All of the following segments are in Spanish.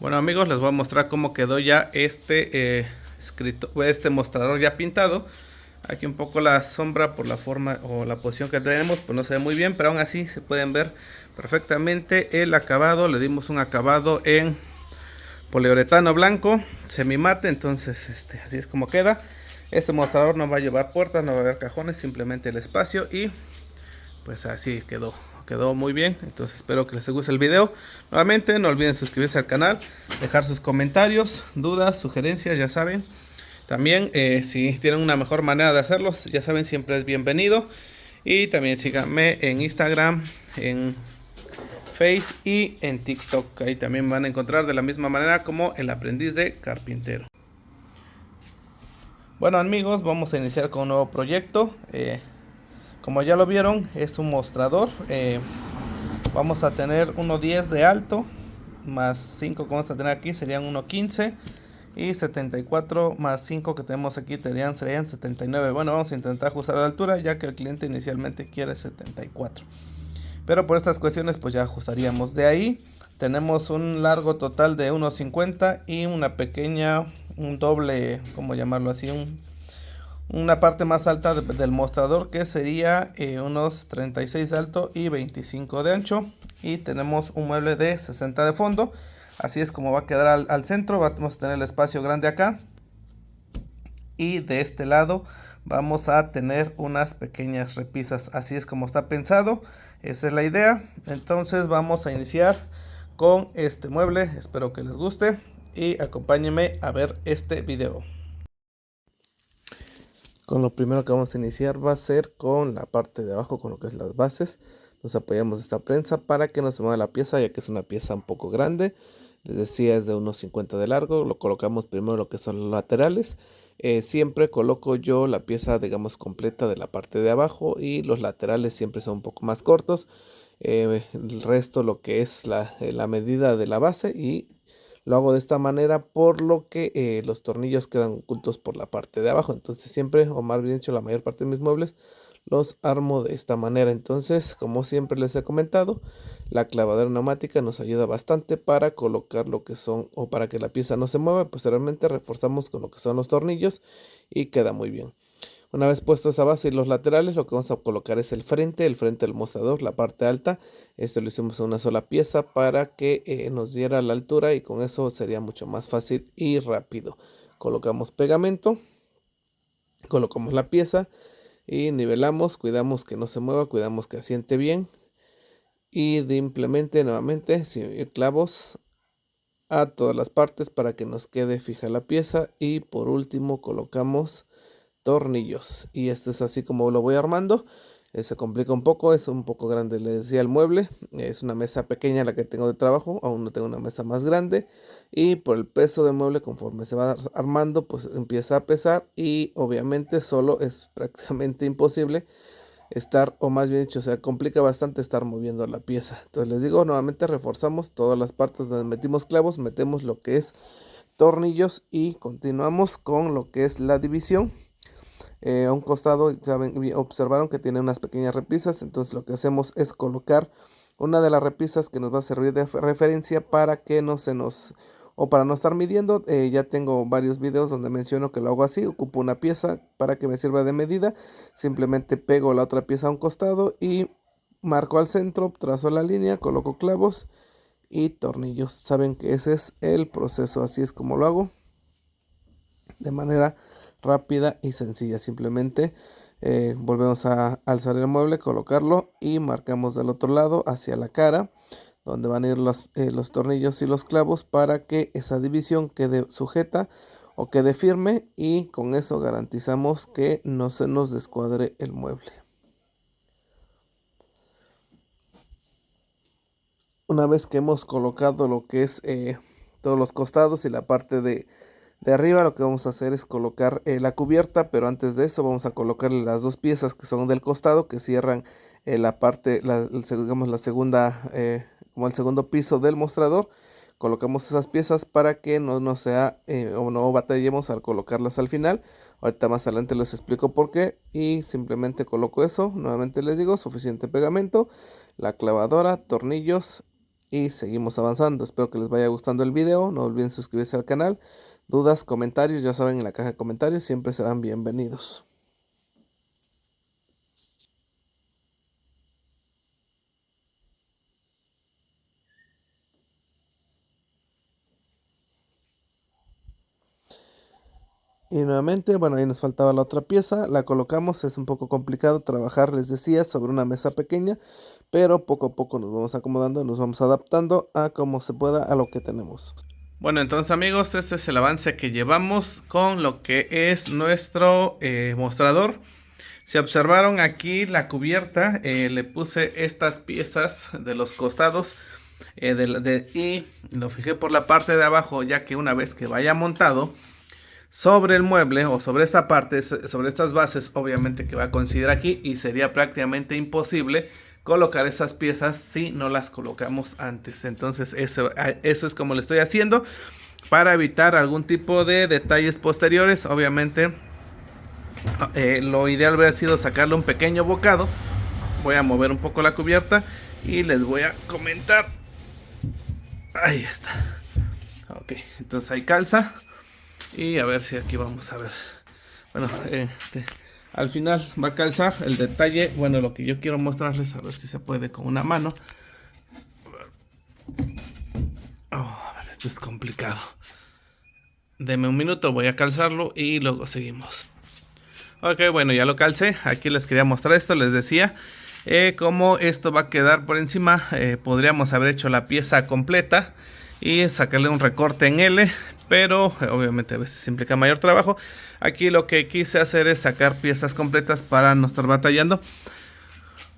Bueno amigos, les voy a mostrar cómo quedó ya este mostrador ya pintado. Aquí un poco la sombra por la forma o la posición que tenemos, pues no se ve muy bien, pero aún así se pueden ver perfectamente el acabado. Le dimos un acabado en poliuretano blanco, semimate, entonces así es como queda. Este mostrador no va a llevar puertas, no va a haber cajones, simplemente el espacio y pues así quedó muy bien. Entonces espero que les guste el video. Nuevamente no olviden suscribirse al canal, dejar sus comentarios, dudas, sugerencias, ya saben. También si tienen una mejor manera de hacerlo, ya saben, siempre es bienvenido. Y también síganme en Instagram, en Face y en TikTok. Ahí también van a encontrar de la misma manera como el aprendiz de carpintero. Bueno amigos, vamos a iniciar con un nuevo proyecto. Como ya lo vieron, es un mostrador. Vamos a tener 1.10 de alto, más 5 que vamos a tener aquí serían 1.15. Y 74 más 5 que tenemos aquí serían 79. Bueno, vamos a intentar ajustar la altura, ya que el cliente inicialmente quiere 74. Pero por estas cuestiones pues ya ajustaríamos. De ahí tenemos un largo total de 1.50 y una pequeña, un doble, ¿cómo llamarlo así? Una parte más alta del mostrador, que sería unos 36 de alto y 25 de ancho. Y tenemos un mueble de 60 de fondo. Así es como va a quedar al centro. Vamos a tener el espacio grande acá. Y de este lado vamos a tener unas pequeñas repisas. Así es como está pensado. Esa es la idea. Entonces vamos a iniciar con este mueble. Espero que les guste y acompáñenme a ver este video. Con lo primero que vamos a iniciar va a ser con la parte de abajo, con lo que es las bases. Nos apoyamos esta prensa para que no se mueva la pieza, ya que es una pieza un poco grande. Les decía, es de unos 50 de largo. Lo colocamos primero lo que son los laterales. Siempre coloco yo la pieza, digamos, completa de la parte de abajo, y los laterales siempre son un poco más cortos. El resto lo que es la medida de la base, y lo hago de esta manera por lo que los tornillos quedan ocultos por la parte de abajo. Entonces siempre, o más bien dicho, la mayor parte de mis muebles los armo de esta manera. Entonces, como siempre les he comentado, la clavadora neumática nos ayuda bastante para colocar lo que son, o para que la pieza no se mueva. Posteriormente reforzamos con lo que son los tornillos y queda muy bien. Una vez puesta esa base y los laterales, lo que vamos a colocar es el frente del mostrador, la parte alta. Esto lo hicimos en una sola pieza para que nos diera la altura, y con eso sería mucho más fácil y rápido. Colocamos pegamento, colocamos la pieza y nivelamos, cuidamos que no se mueva, cuidamos que asiente bien. Y implemente nuevamente clavos a todas las partes para que nos quede fija la pieza. Y por último colocamos tornillos, y este es así como lo voy armando. Se complica un poco, es un poco grande, le decía, el mueble. Es una mesa pequeña la que tengo de trabajo, aún no tengo una mesa más grande, y por el peso del mueble, conforme se va armando, pues empieza a pesar, y obviamente solo es prácticamente imposible estar, o más bien dicho, se complica bastante estar moviendo la pieza. Entonces les digo, nuevamente reforzamos todas las partes donde metimos clavos, metemos lo que es tornillos y continuamos con lo que es la división. A un costado, saben, observaron que tiene unas pequeñas repisas. Entonces lo que hacemos es colocar una de las repisas que nos va a servir de referencia para que no se nos, o para no estar midiendo. Ya tengo varios videos donde menciono que lo hago así. Ocupo una pieza para que me sirva de medida, simplemente pego la otra pieza a un costado y marco al centro, trazo la línea, coloco clavos y tornillos. Saben que ese es el proceso, así es como lo hago, de manera rápida y sencilla. Simplemente volvemos a alzar el mueble, colocarlo y marcamos del otro lado hacia la cara donde van a ir los tornillos y los clavos, para que esa división quede sujeta o quede firme, y con eso garantizamos que no se nos descuadre el mueble. Una vez que hemos colocado lo que es todos los costados y la parte de arriba, lo que vamos a hacer es colocar la cubierta, pero antes de eso vamos a colocarle las dos piezas que son del costado, que cierran la parte, digamos la segunda, como el segundo piso del mostrador. Colocamos esas piezas para que no sea, o no batallemos al colocarlas al final. Ahorita más adelante les explico por qué. Y simplemente coloco eso. Nuevamente les digo, suficiente pegamento, la clavadora, tornillos y seguimos avanzando. Espero que les vaya gustando el video. No olviden suscribirse al canal. Dudas, comentarios, ya saben, en la caja de comentarios siempre serán bienvenidos. Y nuevamente, bueno, ahí nos faltaba la otra pieza, la colocamos, es un poco complicado trabajar, les decía, sobre una mesa pequeña, pero poco a poco nos vamos acomodando, nos vamos adaptando a como se pueda a lo que tenemos. Bueno, entonces amigos, este es el avance que llevamos con lo que es nuestro mostrador. Si observaron aquí la cubierta, le puse estas piezas de los costados y lo fijé por la parte de abajo, ya que una vez que vaya montado sobre el mueble o sobre esta parte, sobre estas bases, obviamente que va a coincidir aquí y sería prácticamente imposible colocar esas piezas si no las colocamos antes. Entonces eso es como lo estoy haciendo para evitar algún tipo de detalles posteriores. Obviamente lo ideal hubiera sido sacarle un pequeño bocado. Voy a mover un poco la cubierta y les voy a comentar. Ahí está. Ok, entonces ahí calza. Y a ver si aquí vamos a ver. Bueno, al final va a calzar el detalle. Bueno, lo que yo quiero mostrarles, a ver si se puede con una mano. A ver, esto es complicado. Deme un minuto, voy a calzarlo y luego seguimos. Ok, bueno, ya lo calcé. Aquí les quería mostrar esto, les decía. Cómo esto va a quedar por encima. Podríamos haber hecho la pieza completa y sacarle un recorte en L, pero obviamente a veces implica mayor trabajo. Aquí lo que quise hacer es sacar piezas completas para no estar batallando.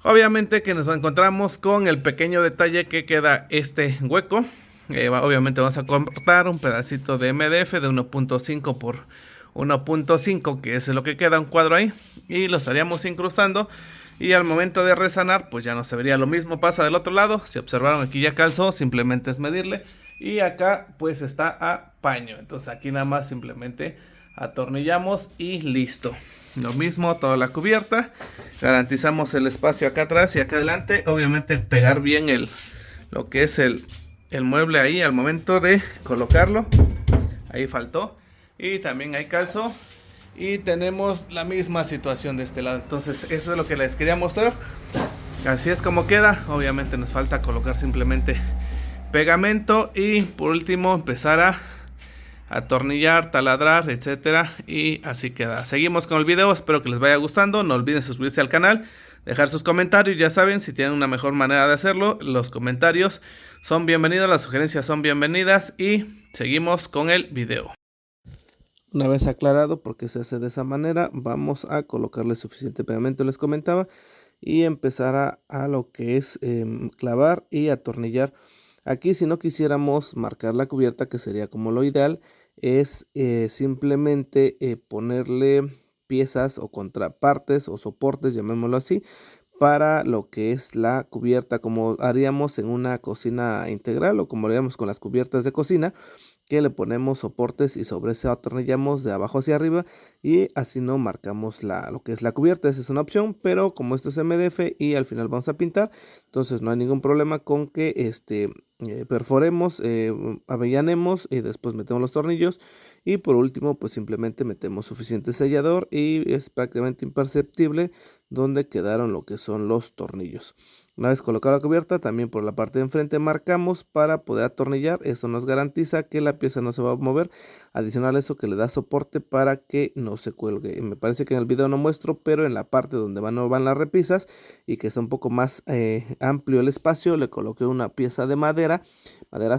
Obviamente que nos encontramos con el pequeño detalle que queda este hueco. Obviamente vamos a cortar un pedacito de MDF de 1.5 por 1.5, que es lo que queda, un cuadro ahí, y lo estaríamos incrustando. Y al momento de resanar, pues ya no se vería. Lo mismo pasa del otro lado. Si observaron, aquí ya calzó, simplemente es medirle. Y acá pues está a paño. Entonces aquí nada más simplemente atornillamos y listo. Lo mismo toda la cubierta. Garantizamos el espacio acá atrás y acá adelante. Obviamente pegar bien lo que es el mueble ahí al momento de colocarlo. Ahí faltó. Y también ahí calzó. Y tenemos la misma situación de este lado. Entonces eso es lo que les quería mostrar. Así es como queda. Obviamente nos falta colocar simplemente pegamento. Y por último empezar a atornillar, taladrar, etcétera. Y así queda. Seguimos con el video. Espero que les vaya gustando. No olviden suscribirse al canal. Dejar sus comentarios. Ya saben, si tienen una mejor manera de hacerlo, los comentarios son bienvenidos. Las sugerencias son bienvenidas. Y seguimos con el video. Una vez aclarado por qué se hace de esa manera, vamos a colocarle suficiente pegamento, les comentaba, y empezar a lo que es clavar y atornillar. Aquí, si no quisiéramos marcar la cubierta, que sería como lo ideal, es simplemente ponerle piezas o contrapartes o soportes, llamémoslo así, para lo que es la cubierta, como haríamos en una cocina integral o como haríamos con las cubiertas de cocina, que le ponemos soportes y sobre ese atornillamos de abajo hacia arriba y así no marcamos lo que es la cubierta. Esa es una opción, pero como esto es MDF y al final vamos a pintar, entonces no hay ningún problema con que perforemos, avellanemos y después metemos los tornillos y por último pues simplemente metemos suficiente sellador y es prácticamente imperceptible donde quedaron lo que son los tornillos. Una vez colocada la cubierta, también por la parte de enfrente marcamos para poder atornillar. Eso nos garantiza que la pieza no se va a mover. Adicional a eso, que le da soporte para que no se cuelgue. Me parece que en el video no muestro, pero en la parte donde van las repisas y que está un poco más amplio el espacio, le coloqué una pieza de madera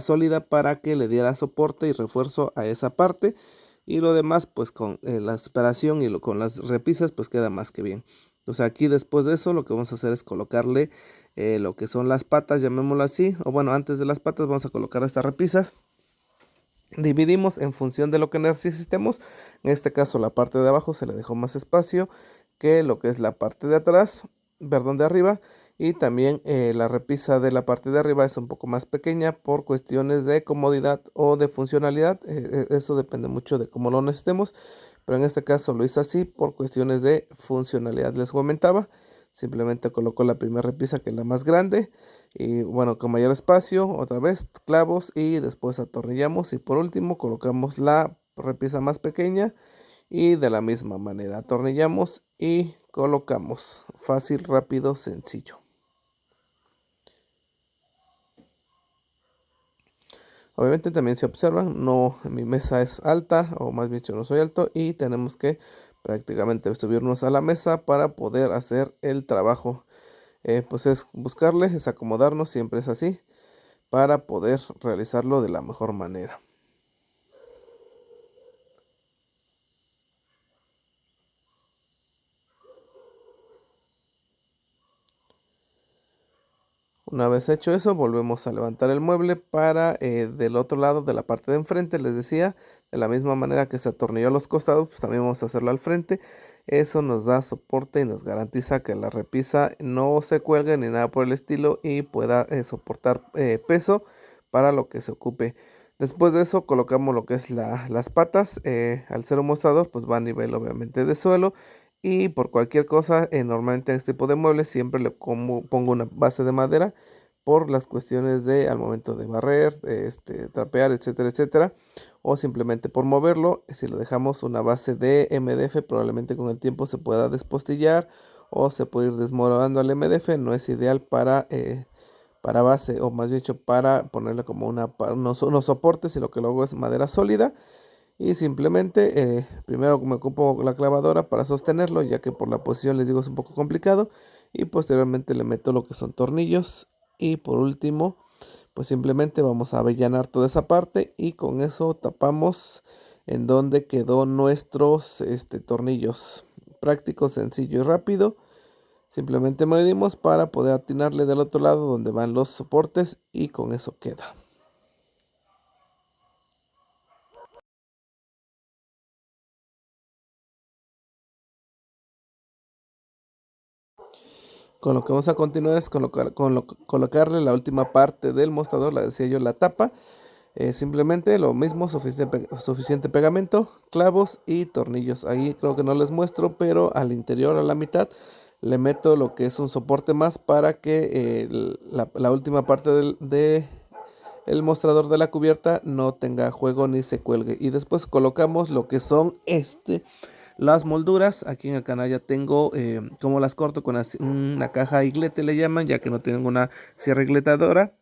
sólida para que le diera soporte y refuerzo a esa parte. Y lo demás, pues con la separación y con las repisas, pues queda más que bien. Entonces aquí después de eso lo que vamos a hacer es colocarle lo que son las patas, llamémoslo así, o bueno, antes de las patas vamos a colocar estas repisas. Dividimos en función de lo que necesitemos. En este caso la parte de abajo se le dejó más espacio que lo que es la parte de atrás, perdón, de arriba. Y también la repisa de la parte de arriba es un poco más pequeña por cuestiones de comodidad o de funcionalidad. Eso depende mucho de cómo lo necesitemos. Pero en este caso lo hice así por cuestiones de funcionalidad, les comentaba. Simplemente coloco la primera repisa, que es la más grande, y bueno, con mayor espacio, otra vez clavos y después atornillamos, y por último colocamos la repisa más pequeña y de la misma manera atornillamos y colocamos. Fácil, rápido, sencillo. Obviamente también se observan, no, mi mesa es alta, o más bien yo no soy alto, y tenemos que prácticamente subirnos a la mesa para poder hacer el trabajo. Pues es buscarle, es acomodarnos, siempre es así, para poder realizarlo de la mejor manera. Una vez hecho eso, volvemos a levantar el mueble para del otro lado de la parte de enfrente. Les decía, de la misma manera que se atornilló a los costados, pues también vamos a hacerlo al frente. Eso nos da soporte y nos garantiza que la repisa no se cuelgue ni nada por el estilo, y pueda soportar peso para lo que se ocupe. Después de eso colocamos lo que es las patas. Al ser un mostrador, pues va a nivel obviamente de suelo. Y por cualquier cosa, normalmente en este tipo de muebles siempre le pongo una base de madera, por las cuestiones de al momento de barrer, trapear, etcétera, etcétera. O simplemente por moverlo, si lo dejamos una base de MDF, probablemente con el tiempo se pueda despostillar o se puede ir desmoronando el MDF. No es ideal para base, o más bien dicho para ponerle como unos soportes, sino que luego es madera sólida. Y simplemente primero me ocupo la clavadora para sostenerlo, ya que por la posición les digo es un poco complicado, y posteriormente le meto lo que son tornillos, y por último pues simplemente vamos a avellanar toda esa parte, y con eso tapamos en donde quedó nuestros tornillos. Práctico, sencillo y rápido. Simplemente medimos para poder atinarle del otro lado donde van los soportes, y con eso queda. Con lo que vamos a continuar es colocarle la última parte del mostrador, la decía yo, la tapa. Simplemente lo mismo, suficiente pegamento, clavos y tornillos. Ahí creo que no les muestro, pero al interior, a la mitad, le meto lo que es un soporte más para que la última parte el mostrador de la cubierta no tenga juego ni se cuelgue. Y después colocamos lo que son las molduras. Aquí en el canal ya tengo como las corto con una caja iglete, le llaman, ya que no tengo una sierra igletadora.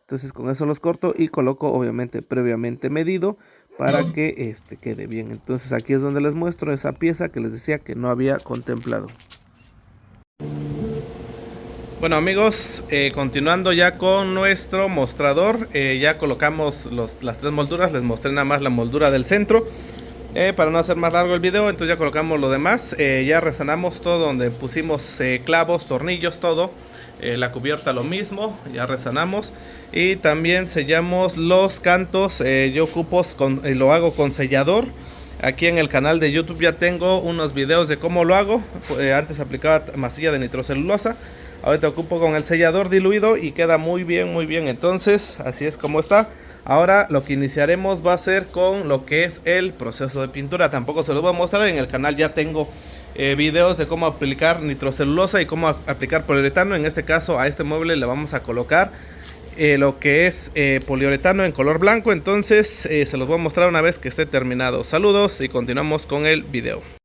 Entonces con eso los corto y coloco obviamente previamente medido para que quede bien. Entonces aquí es donde les muestro esa pieza que les decía que no había contemplado. Bueno amigos, continuando ya con nuestro mostrador, ya colocamos las tres molduras. Les mostré nada más la moldura del centro para no hacer más largo el video. Entonces ya colocamos lo demás, ya resanamos todo donde pusimos clavos, tornillos, todo. La cubierta lo mismo, ya resanamos. Y también sellamos los cantos. Yo ocupo lo hago con sellador. Aquí en el canal de YouTube ya tengo unos videos de cómo lo hago. Antes aplicaba masilla de nitrocelulosa, ahorita ocupo con el sellador diluido y queda muy bien, muy bien. Entonces así es como está. Ahora lo que iniciaremos va a ser con lo que es el proceso de pintura. Tampoco se los voy a mostrar, en el canal ya tengo videos de cómo aplicar nitrocelulosa y cómo aplicar poliuretano. En este caso a este mueble le vamos a colocar lo que es poliuretano en color blanco. Entonces se los voy a mostrar una vez que esté terminado. Saludos y continuamos con el video.